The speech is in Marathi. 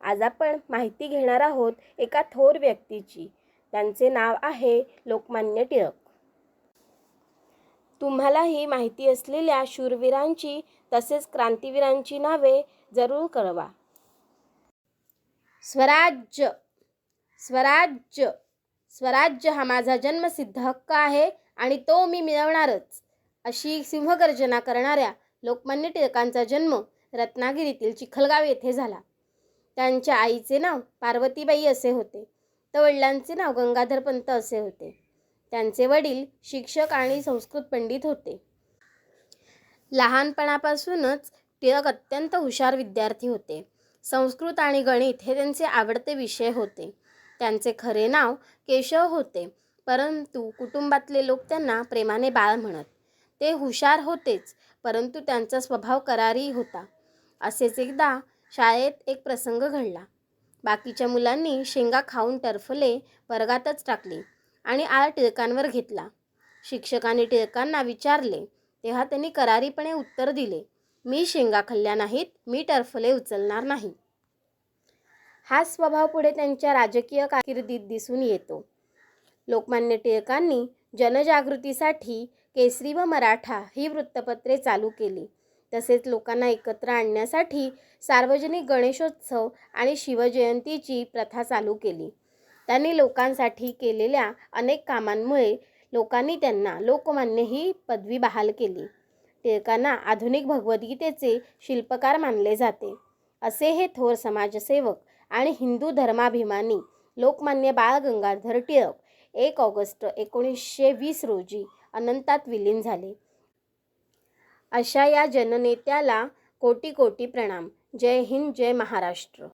आज आपण माहिती घेणार आहोत एका थोर व्यक्तीची. त्यांचे नाव आहे लोकमान्य टिळक. तुम्हालाही माहिती असलेल्या शूरवीरांची तसेच क्रांतिवीरांची नावे जरूर कळवा. स्वराज्य, स्वराज्य, स्वराज्य हा माझा जन्मसिद्ध हक्क आहे आणि तो मी मिळवणारच, अशी सिंहगर्जना करणाऱ्या लोकमान्य टिळकांचा जन्म रत्नागिरीतील चिखलगाव येथे झाला. त्यांच्या आईचे नाव पार्वतीबाई असे होते, तर वडिलांचे नाव गंगाधरपंत असे होते. त्यांचे वडील शिक्षक आणि संस्कृत पंडित होते. लहानपणापासूनच टिळक अत्यंत हुशार विद्यार्थी होते. संस्कृत आणि गणित हे त्यांचे आवडते विषय होते. त्यांचे खरे नाव केशव होते, परंतु कुटुंबातले लोक त्यांना प्रेमाने बाळ म्हणत. ते हुशार होतेच, परंतु त्यांचा स्वभाव करारी होता. असेच एकदा शाळेत एक प्रसंग घडला. बाकीच्या मुलांनी शेंगा खाऊन टरफले वर्गातच टाकली आणि आळ टिळकांवर घेतला. शिक्षकांनी टिळकांना विचारले तेव्हा त्यांनी करारीपणे उत्तर दिले, मी शेंगा खाल्ल्या नाहीत, मी टरफले उचलणार नाही. हा स्वभाव पुढे त्यांच्या राजकीय कारकिर्दीत दिसून येतो. लोकमान्य टिळकांनी जनजागृतीसाठी केसरी व मराठा ही वृत्तपत्रे चालू केली. तसेच लोकांना एकत्र आणण्यासाठी सार्वजनिक गणेशोत्सव आणि शिवजयंतीची प्रथा चालू केली. त्यांनी लोकांसाठी केलेल्या अनेक कामांमुळे लोकांनी त्यांना लोकमान्य ही पदवी बहाल केली. टिळकांना आधुनिक भगवद्गीतेचे शिल्पकार मानले जाते. असे हे थोर समाजसेवक आणि हिंदू धर्माभिमानी लोकमान्य बाळ गंगाधर टिळक 1 ऑगस्ट 1920 रोजी अनंतात विलीन झाले. अशा या जननेत्याला कोटी कोटी प्रणाम. जय हिंद, जय महाराष्ट्र.